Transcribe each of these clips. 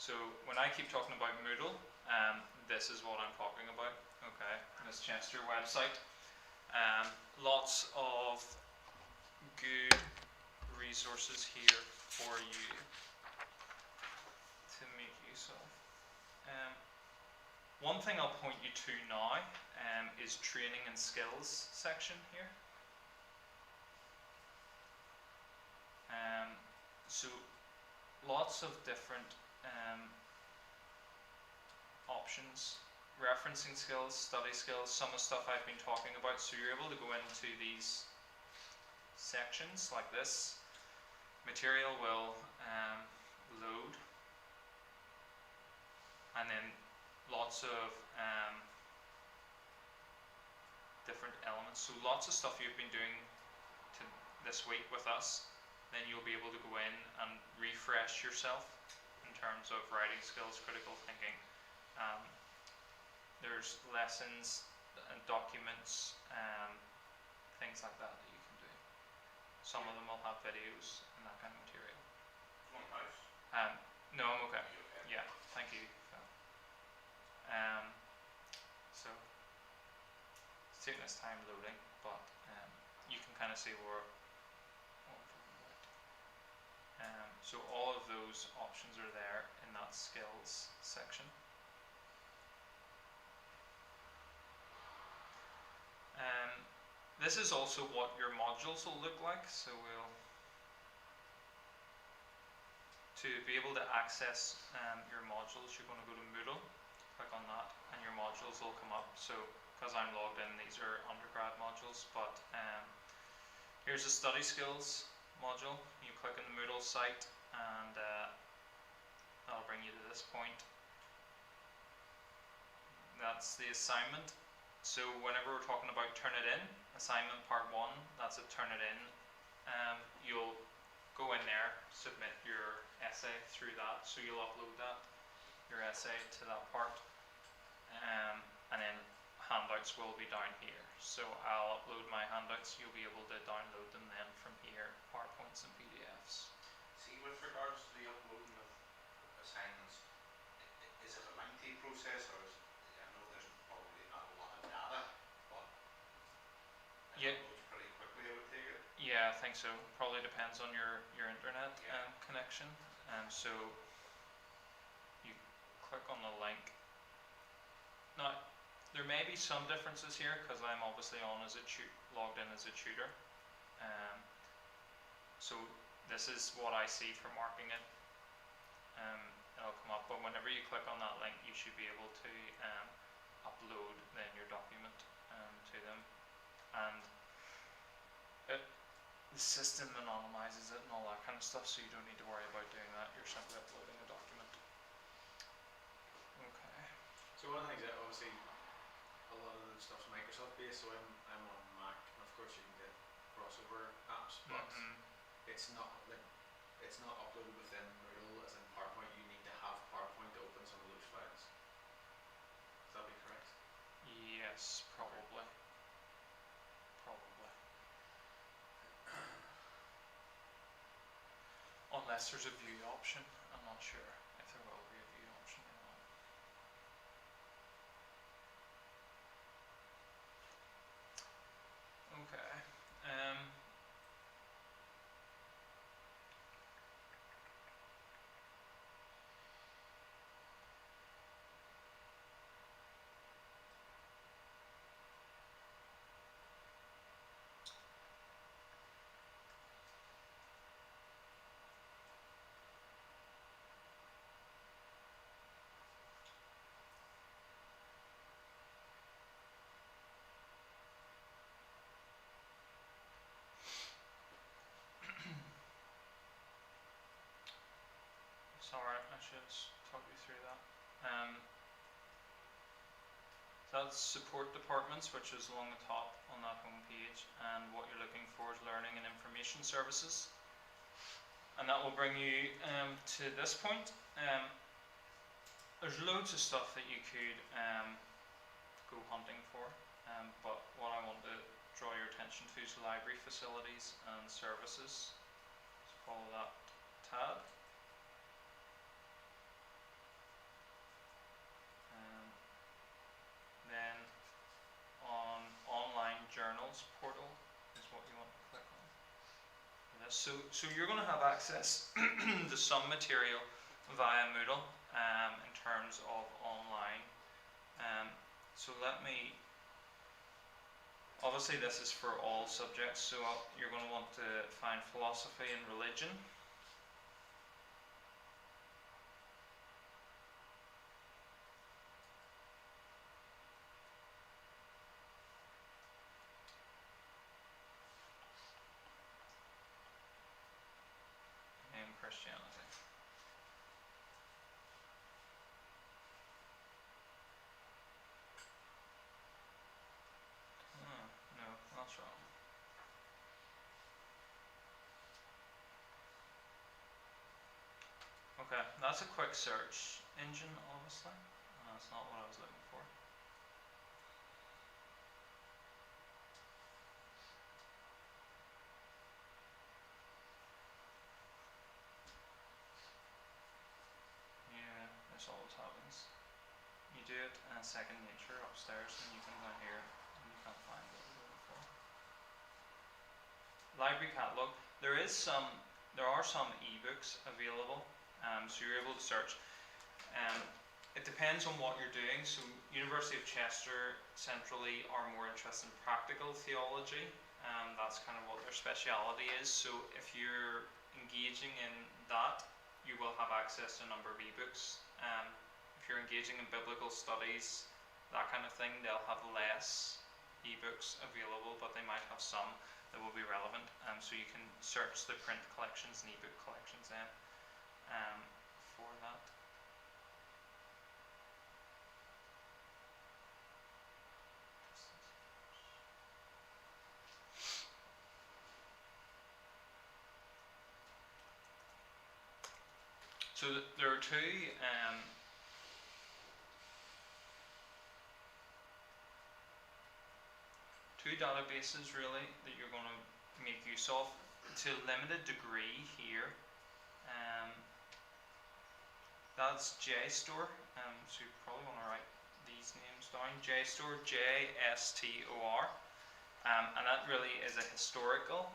So when I keep talking about Moodle, this is what I'm talking about. Okay, Miss Chester website. Lots of good resources here for you to make use of. One thing I'll point you to now is training and skills section here. So lots of different options, referencing skills, study skills, some of the stuff I've been talking about. So you're able to go into these sections like this. Material will load, and then lots of different elements. So lots of stuff you've been doing this week with us, then you'll be able to go in and refresh yourself in terms of writing skills, critical thinking. There's lessons and documents, things like that you can do. Some of them will have videos and that kind of material. One house? No, I'm okay. Are you okay? Yeah, thank you, Phil. So it's taking its time loading, but you can kind of see what we're talking about. So all of those options are there in that skills section. This is also what your modules will look like. So to be able to access your modules, you're going to go to Moodle, click on that, and your modules will come up. So because I'm logged in, these are undergrad modules, but here's a study skills module. You click on the Moodle site, and that'll bring you to this point. That's the assignment. So whenever we're talking about turn it in, assignment part 1, that's a turn it in. You'll go in there, submit your essay through that. So you'll upload that, your essay, to that part. And then handouts will be down here. So I'll upload my handouts. You'll be able to download them then from here, PowerPoints and PDFs. See, with regards to the uploading of assignments, is it a lengthy process, or I know there's probably not a lot of data, but it uploads pretty quickly, I would take it? Yeah, I think so. Probably depends on your internet connection. So you click on the link. Now, there may be some differences here because I'm obviously on as logged in as a tutor. So this is what I see for marking it. It'll come up, but whenever you click on that link, you should be able to upload then your document to them, and the system anonymizes it and all that kind of stuff, so you don't need to worry about doing that. You're simply uploading a document. Okay. So one of the things that obviously a lot of the stuff's Microsoft based, so I'm on Mac, and of course you can get crossover apps, but it's not uploaded within Moodle as in PowerPoint. You need to have PowerPoint to open some of those files. Would that be correct? Yes, probably. Unless there's a view option. I'm not sure if there will be a view option or not. Okay. Sorry, I should talk you through that. That's support departments, which is along the top on that home page, and what you're looking for is learning and information services, and that will bring you to this point. There's loads of stuff that you could go hunting for, but what I want to draw your attention to is library facilities and services. Let's follow that tab. this. So you're going to have access to some material via Moodle in terms of online. So let me, obviously this is for all subjects, so you're going to want to find philosophy and religion. And Christianity. Oh, no, that's wrong. Okay, that's a quick search engine, obviously. That's not what I was looking for. Yeah, this always happens. You do it second nature upstairs, and you come down here and you can't find what you're looking for. Library catalog. There are some ebooks available, so you're able to search. It depends on what you're doing. So University of Chester centrally are more interested in practical theology. That's kind of what their speciality is. So if you're engaging in that, you will have access to a number of ebooks. If you're engaging in biblical studies, that kind of thing, they'll have less ebooks available, but they might have some that will be relevant. So you can search the print collections and ebook collections then for that. So there are two databases really that you're going to make use of to a limited degree here. That's JSTOR, so you probably want to write these names down. JSTOR, JSTOR, and that really is a historical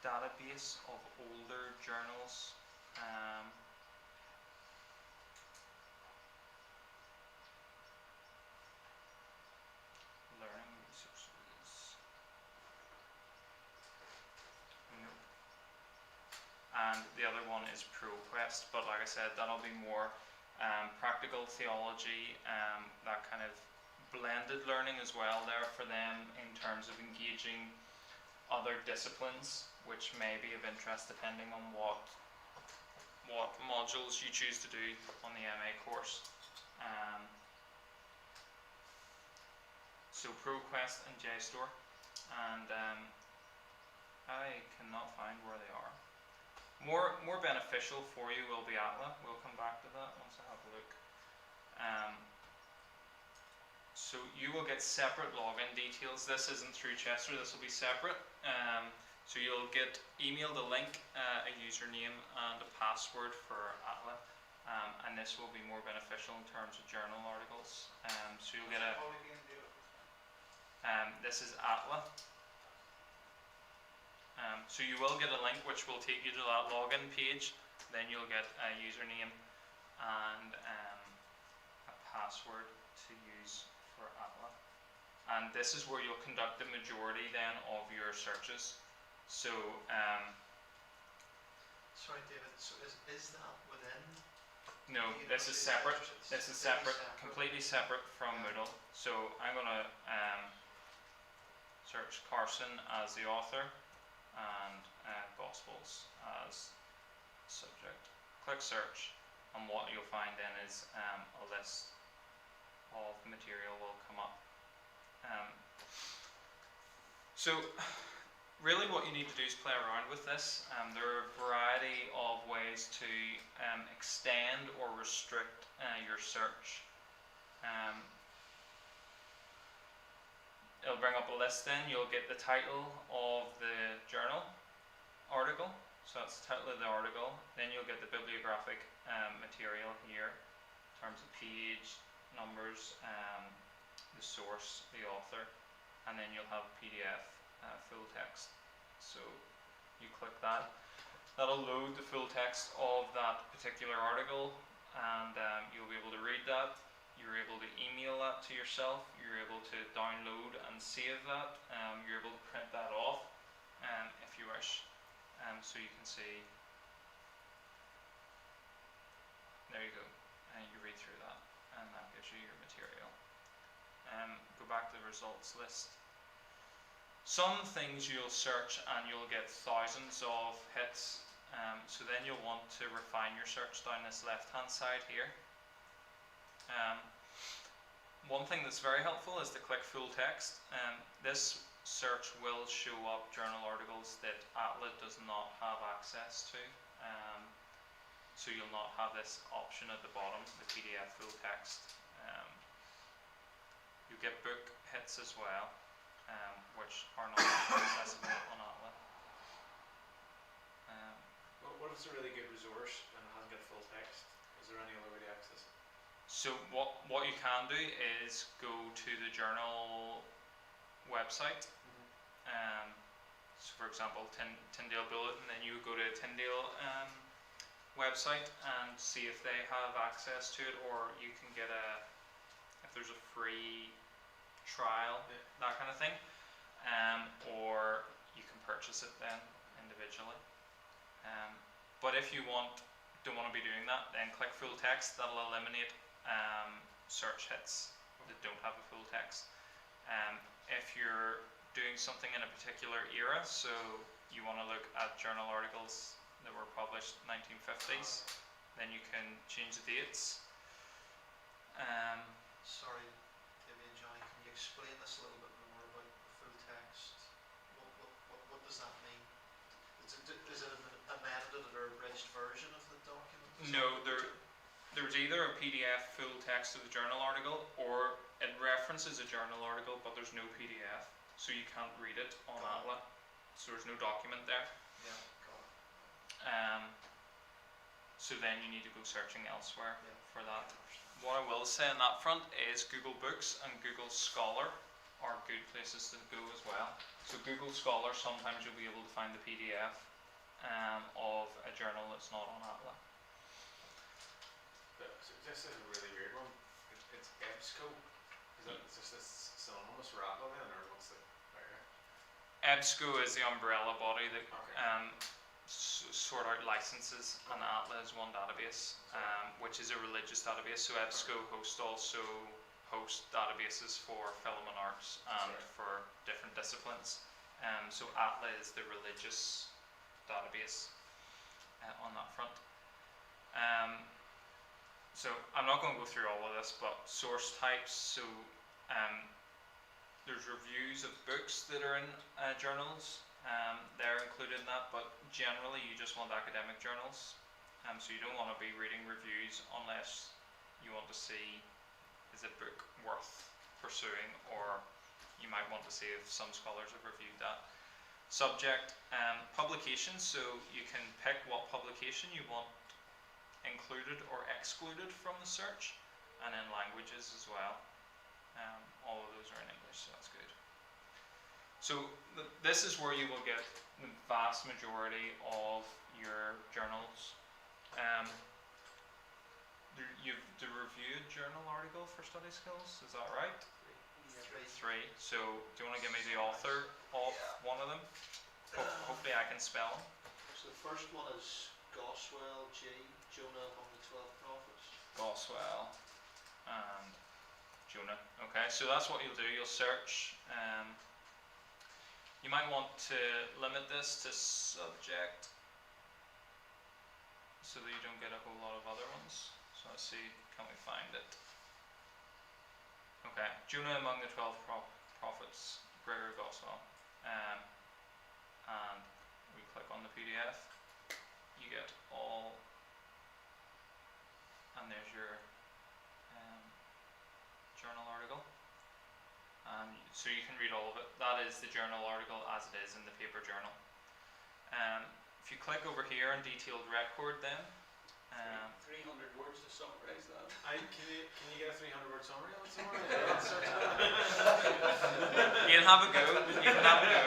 database of older journals. Learning resources. Nope. And the other one is ProQuest, but like I said, that'll be more practical theology, that kind of blended learning as well there for them in terms of engaging other disciplines, which may be of interest depending on what modules you choose to do on the MA course. So ProQuest and JSTOR, and I cannot find where they are. More beneficial for you will be Atla. We'll come back to that once I have a look. So you will get separate login details. This isn't through Chester, this will be separate. So you'll get emailed a link, a username and a password for Atla. And this will be more beneficial in terms of journal articles. So you'll get a... this is Atla. So you will get a link which will take you to that login page. Then you'll get a username and a password to use for Atla. And this is where you'll conduct the majority then of your searches. So sorry David, so is that within? No, this is separate. This is separate, completely separate from Moodle. So I'm going to search Carson as the author and Gospels as subject. Click search, and what you'll find then is a list of material will come up. So really what you need to do is play around with this. There are a variety of ways to extend or restrict your search. It'll bring up a list then. You'll get the title of the journal article. So that's the title of the article. Then you'll get the bibliographic material here in terms of page, numbers, the source, the author. and then you'll have PDF full text. So you click that. That'll load the full text of that particular article, and you'll be able to read that. You're able to email that to yourself. You're able to download and save that. You're able to print that off if you wish. So you can see, there you go, and you read through that, and that gives you your material. Go back to the results list. Some things you'll search and you'll get thousands of hits, so then you'll want to refine your search down this left hand side here. One thing that's very helpful is to click full text. This search will show up journal articles that ATLA does not have access to, so you'll not have this option at the bottom, the PDF full text. You get book hits as well, which are not accessible on ATLA. What if it's a really good resource and it hasn't got full text? Is there any other way to access it? So what you can do is go to the journal website. So for example, Tyndale Bulletin, then you go to Tyndale website and see if they have access to it, or you can get if there's a free trial, that kind of thing, or you can purchase it then individually. But if you don't want to be doing that, then click full text. That'll eliminate search hits that don't have a full text. If you're doing something in a particular era, so you want to look at journal articles that were published 1950s, then you can change the dates. Sorry, Davey and Johnny, can you explain this a little bit more about the full text? What does that mean? Is it an amended or abridged version of the document? No, there's either a PDF full text of the journal article, or it references a journal article, but there's no PDF, so you can't read it on ATLA. So there's no document there. Yeah, got it. So then you need to go searching elsewhere for that. Yeah. What I will say on that front is Google Books and Google Scholar are good places to go as well. So Google Scholar, sometimes you'll be able to find the PDF of a journal that's not on ATLA. This is a really weird one. It's EBSCO. Is this synonymous for ATLA then, or what's the where? EBSCO is the umbrella body that sort out licenses, and ATLA is one database, which is a religious database. So EBSCO also hosts databases for film and arts and for different disciplines. So ATLA is the religious database on that front. So I'm not going to go through all of this, but source types. So there's reviews of books that are in journals. They're included in that, but generally you just want academic journals. So you don't want to be reading reviews unless you want to see, is a book worth pursuing, or you might want to see if some scholars have reviewed that. Subject, publications, so you can pick what publication you want included or excluded from the search, and then languages as well. All of those are in English, so that's good. So this is where you will get the vast majority of your journals. You've to review a journal article for study skills, is that right? Three. So do you want to give me the author of one of them? Hopefully I can spell them. So the first one is Goswell J. Jonah among the 12 prophets. Goswell and Jonah. Okay, so that's what you'll do. You'll search. You might want to limit this to subject, so that you don't get a whole lot of other ones. So let's see, can we find it? Okay, Jonah among the 12 prophets, Gregory Goswell. And we click on the PDF. You get all, and there's your journal article. So you can read all of it. That is the journal article as it is in the paper journal. If you click over here on detailed record, then 300 words to summarize that. Can you get a 300-word summary on it somewhere? You can have a go. You can have a go.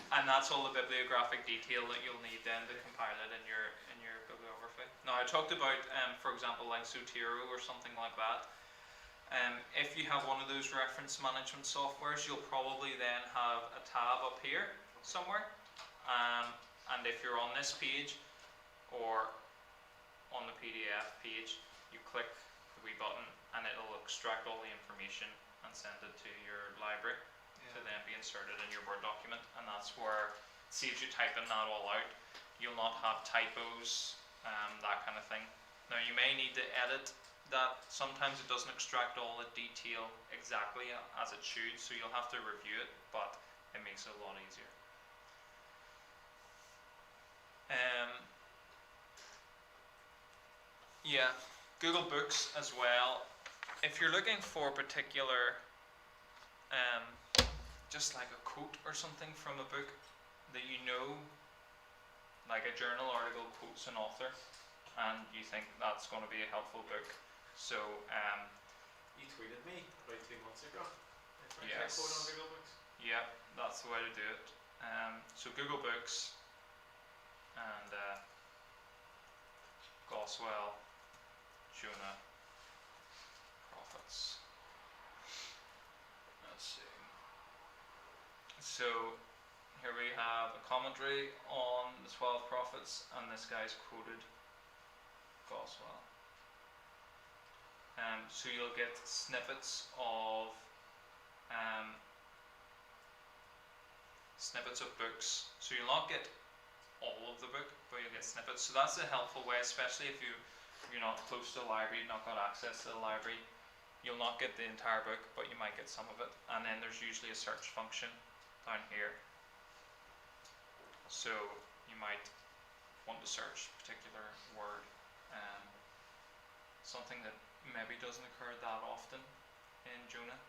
And that's all the bibliographic detail that you'll need then to compile it in your bibliography. Now I talked about, for example, like Zotero or something like that. If you have one of those reference management softwares, you'll probably then have a tab up here somewhere. And if you're on this page or on the PDF page, you click the wee button and it'll extract all the information and send it to your library to then be inserted in your Word document, and that's where it saves you typing that all out. You'll not have typos, that kind of thing. Now you may need to edit that. Sometimes it doesn't extract all the detail exactly as it should, so you'll have to review it, but it makes it a lot easier. Yeah, Google Books as well. If you're looking for a particular just like a quote or something from a book that you know, like a journal article quotes an author, and you think that's going to be a helpful book. So, you tweeted me about 2 months ago. Yes. Quote on Google Books. Yeah, that's the way to do it. So Google Books and Goswell, Jonah, Prophets. Let's see. So here we have a commentary on the 12 prophets, and this guy's quoted Goswell. So you'll get snippets of books. So you'll not get all of the book, but you'll get snippets. So that's a helpful way, especially if you're not close to the library, not got access to the library. You'll not get the entire book, but you might get some of it. And then there's usually a search function down here. So you might want to search a particular word, something that maybe doesn't occur that often in Jonah.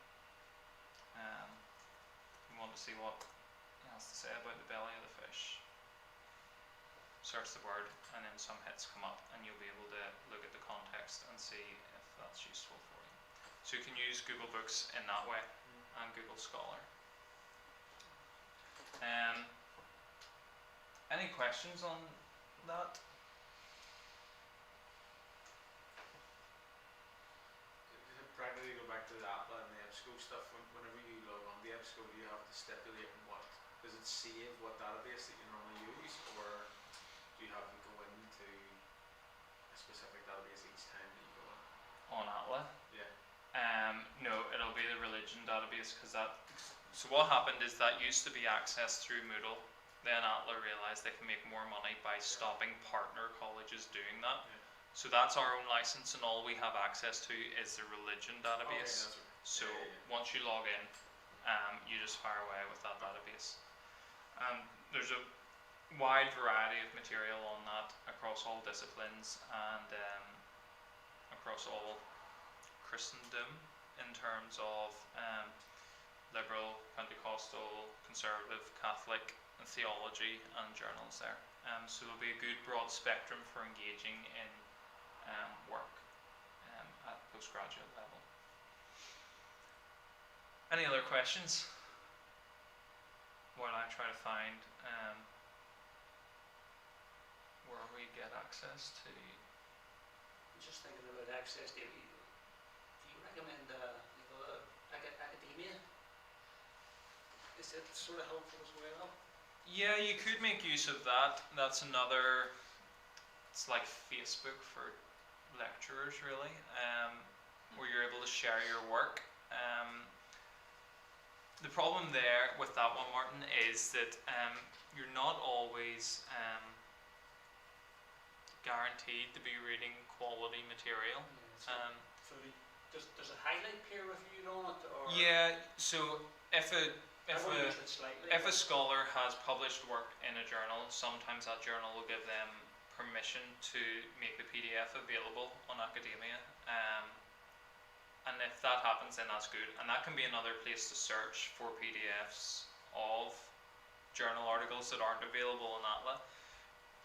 You want to see what it has to say about the belly of the fish. Search the word, and then some hits come up, and you'll be able to look at the context and see if that's useful for you. So you can use Google Books in that way, and Google Scholar. Any questions on that? Practically go back to the APLA and the EBSCO stuff. Whenever you log on the EBSCO, do you have to stipulate what, does it save what database that you normally use, or do you have to go into a specific database each time that you go in? On ATLA? Yeah. No, it'll be the religion database, because so what happened is that used to be accessed through Moodle. Then ATLA realised they can make more money by stopping partner colleges doing that. Yeah. So that's our own license, and all we have access to is the religion database. Okay, so once you log in, you just fire away with that database. There's a wide variety of material on that across all disciplines and across all Christendom, in terms of liberal, Pentecostal, conservative, Catholic, and theology, and journals there. So there'll be a good broad spectrum for engaging in work at postgraduate level. Any other questions? While I try to find where we get access to. I'm just thinking about access to. Do you recommend academia? Is it sort of helpful as well? Yeah, you could make use of that. That's another. It's like Facebook for lecturers, really, where you're able to share your work. The problem there with that one, Martin, is that you're not always guaranteed to be reading quality material. Does it highlight peer reviewed on it, or? Yeah. So if a scholar has published work in a journal, sometimes that journal will give them permission to make the PDF available on academia. And if that happens, then that's good. And that can be another place to search for PDFs of journal articles that aren't available on ATLA.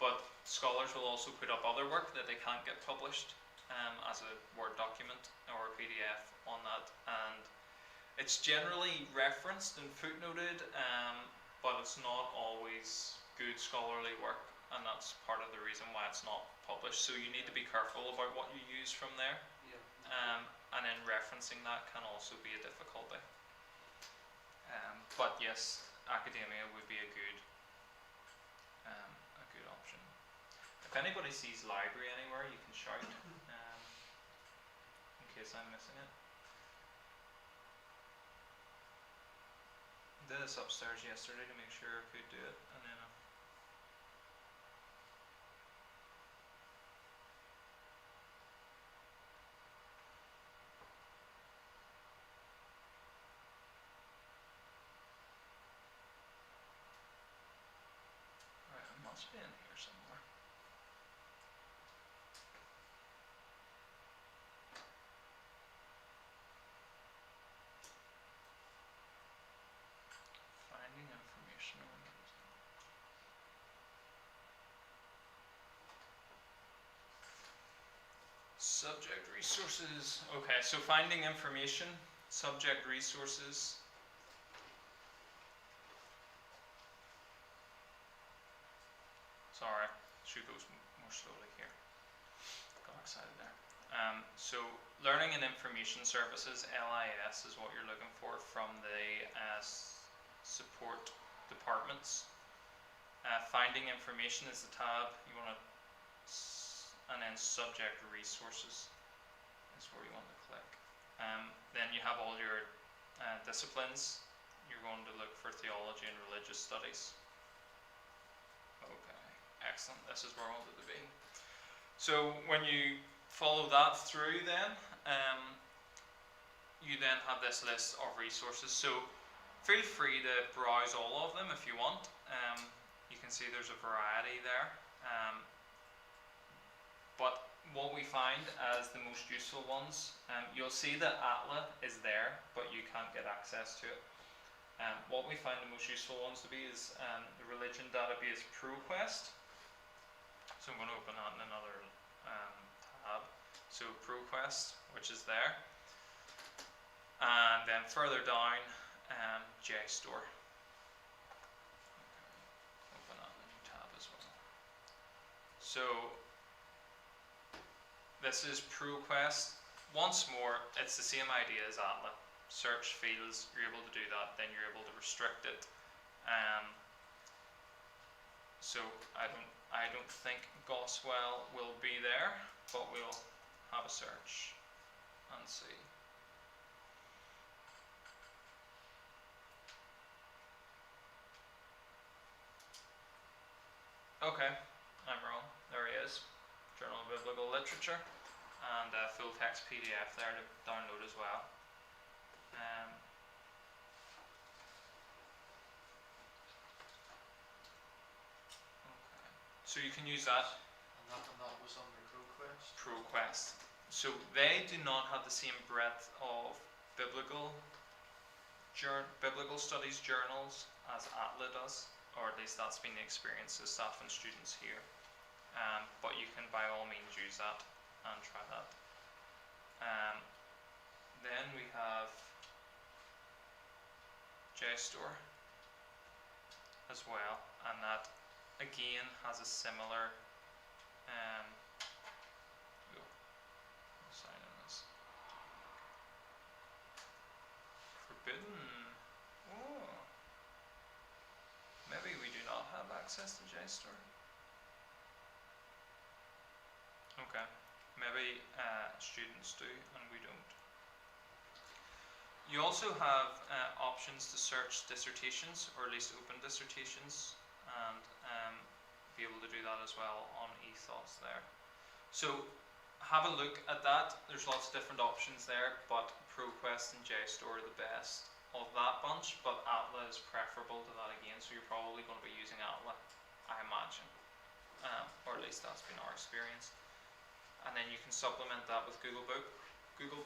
but scholars will also put up other work that they can't get published as a Word document or a PDF on that, and it's generally referenced and footnoted, but it's not always good scholarly work, and that's part of the reason why it's not published. So you need to be careful about what you use from there, Yeah. and then referencing that can also be a difficulty. But yes, academia would be a good option. If anybody sees library anywhere, you can shout, in case I'm missing it. I did this upstairs yesterday to make sure I could do it, and then right, it must be in here somewhere. Finding information on subject resources. Okay, so finding information, subject resources. Sorry, should go more slowly here. Got excited there. So learning and information services, LIS, is what you're looking for from the support departments. Finding information is the tab you want to, and then subject resources is where you want to click. Then you have all your disciplines. You're going to look for theology and religious studies. Okay, excellent. This is where I wanted to be. So when you follow that through, then you then have this list of resources. So feel free to browse all of them if you want. You can see there's a variety there. But what we find as the most useful ones, you'll see that ATLA is there, but you can't get access to it. What we find the most useful ones to be is the religion database ProQuest. So I'm going to open that in another tab. So ProQuest, which is there, and then further down, JSTOR. Okay. Open that in a new tab as well. So this is ProQuest. Once more, it's the same idea as ATLA. Search fields, you're able to do that, then you're able to restrict it. So I don't think Goswell will be there, but we'll have a search and see. Okay, I'm wrong. There he is. Journal of Biblical Literature, and full text PDF there to download as well. Okay. So you can use that. And that was under ProQuest? ProQuest. So they do not have the same breadth of biblical studies journals as ATLA does, or at least that's been the experience of staff and students here. But you can by all means use that and try that. Then we have JSTOR as well, and that again has a similar sign in this. Forbidden. Oh. Maybe we do not have access to JSTOR. Okay. Maybe students do and we don't. You also have options to search dissertations, or at least open dissertations, and be able to do that as well on ethos there. So have a look at that. There's lots of different options there, but ProQuest and JSTOR are the best of that bunch, but ATLA is preferable to that again, so you're probably going to be using ATLA, I imagine, or at least that's been our experience. And then you can supplement that with Google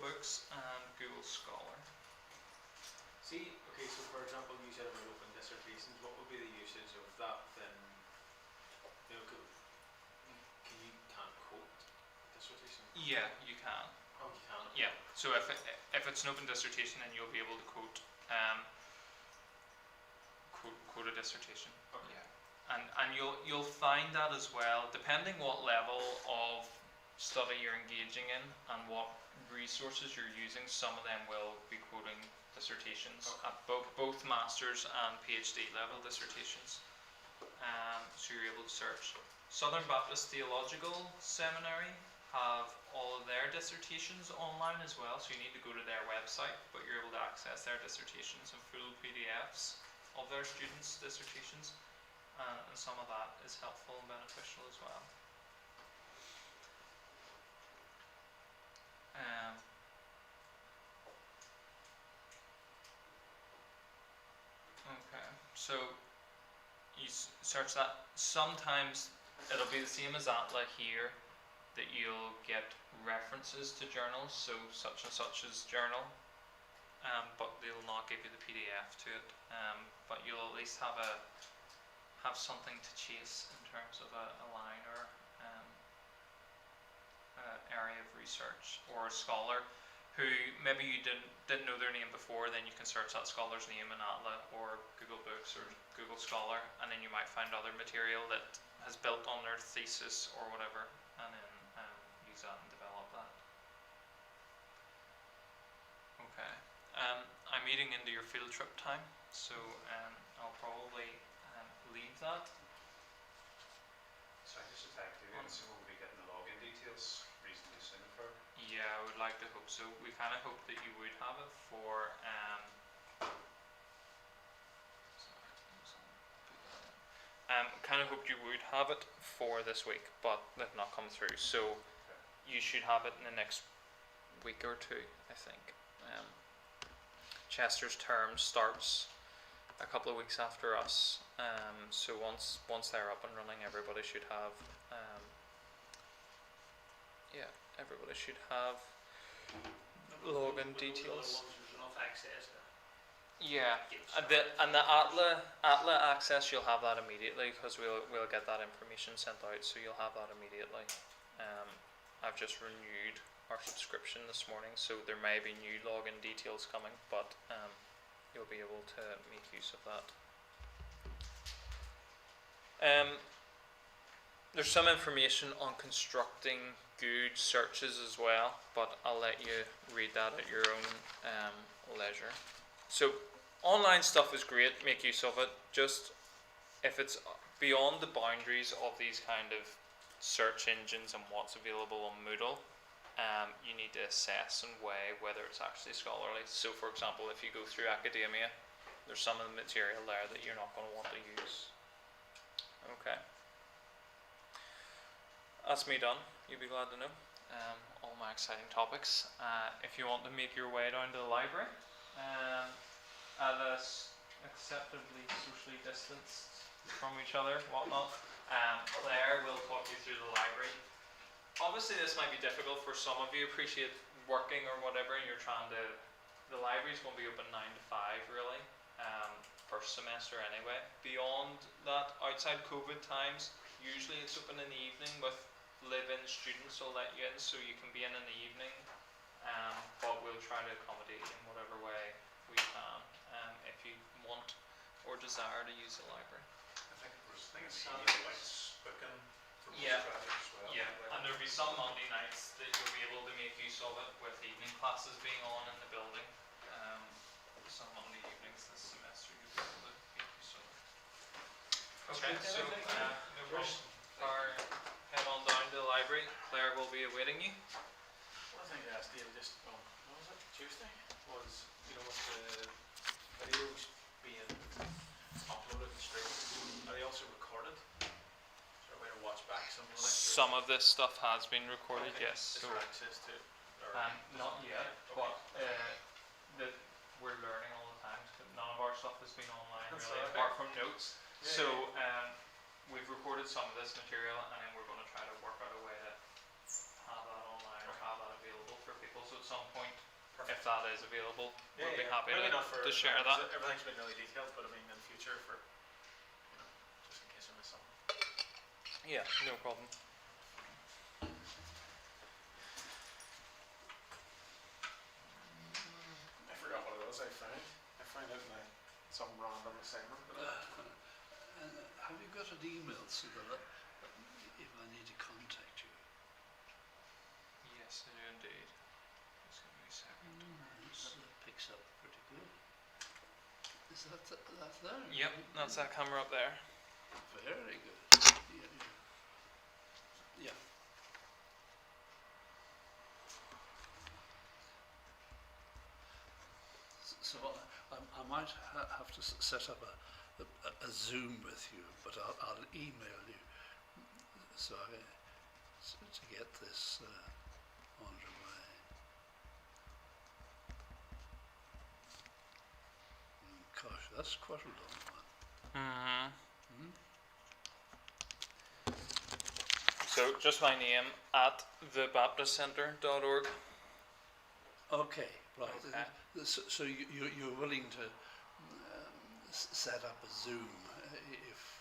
Books and Google Scholar. See, okay, so for example, you said about open dissertations. What would be the usage of that then? You know, Yeah, you can. Oh, you can. Yeah. So if it's an open dissertation, then you'll be able to quote quote a dissertation. Okay. Yeah. And you'll find that as well, depending what level of study you're engaging in and what resources you're using. Some of them will be quoting dissertations at both masters and PhD level dissertations. So you're able to search. Southern Baptist Theological Seminary have all of their dissertations online as well, so you need to go to their website, but you're able to access their dissertations and full PDFs of their students' dissertations, and some of that is helpful and beneficial as well. Okay, so you search that. Sometimes it'll be the same as ATLA here, that you'll get references to journals, so such and such as journal, but they'll not give you the PDF to it. But you'll at least have something to chase in terms of a line or area of research, or a scholar who maybe you didn't know their name before. Then you can search that scholar's name in ATLA or Google Books or Google Scholar, and then you might find other material that has built on their thesis or whatever, and then use that and develop that. Okay. I'm eating into your field trip time, so I'll probably leave that. So I just attacked you, and so we'll be getting the login details reasonably soon for. Yeah, I would like to hope so. We kind of hope that you would have it for kind of hoped you would have it for this week, but they've not come through. So you should have it in the next week or two, I think. Chester's term starts a couple of weeks after us, so once they're up and running, everybody should have everybody should have login details. There's enough access to Yeah, get and the ATLA access, you'll have that immediately, because we'll get that information sent out, so you'll have that immediately. I've just renewed our subscription this morning, so there may be new login details coming, but you'll be able to make use of that. There's some information on constructing good searches as well, but I'll let you read that at your own leisure. So online stuff is great, make use of it. Just if it's beyond the boundaries of these kind of search engines and what's available on Moodle, you need to assess and weigh whether it's actually scholarly. So for example, if you go through academia, there's some of the material there that you're not going to want to use. Okay. That's me done. You'll be glad to know. All my exciting topics. If you want to make your way down to the library, at a acceptably socially distanced from each other, whatnot, Claire will talk you through the library. Obviously this might be difficult for some of you. Appreciate working or whatever, and you're trying to. The library's going to be open 9 to 5 really, first semester anyway. Beyond that, outside COVID times, usually it's open in the evening with live-in students will let you in, so you can be in the evening, but we'll try to accommodate in whatever way we can, if you want or desire to use the library. I think it was thinking about booking for Yeah. postgraduates as well. Yeah, and there'll be some Monday nights that you'll be able to make use of it with evening classes being on in the building. Some Monday evenings this semester you'll be able to make use of it. Okay, so no problem. Head on down to the library. Claire will be awaiting you. One thing I asked Dave just on, what was it, Tuesday? Was, with the videos being uploaded and streamed, are they also recorded? Is there a way to watch back some of it? Some of this stuff has been recorded, Okay. yes. Is there access to it? Or Not yet, Okay. but that we're learning all the time. So none of our stuff has been online That's really, all right. apart from notes. Yeah, So we've recorded some of this material, and then we're going to try to work out a way to have that online or have that available for people. So at some point, if that is available, we'll be happy Maybe not to share that. Everything's been really detailed, but I mean in the future for, just in case I miss something. Yeah, no problem. an email so that if I need to contact you? Yes, I do indeed. Just give me a second. That picks up pretty good. Is that there? Yep, that's that camera up there. Very good. Yeah. So I might have to set up a Zoom with you, but I'll email you so to get this underway. Gosh, that's quite a long one. Mm-hmm. So just my name at thebaptistcentre.org. Okay, right. Okay. So you're willing to set up a Zoom if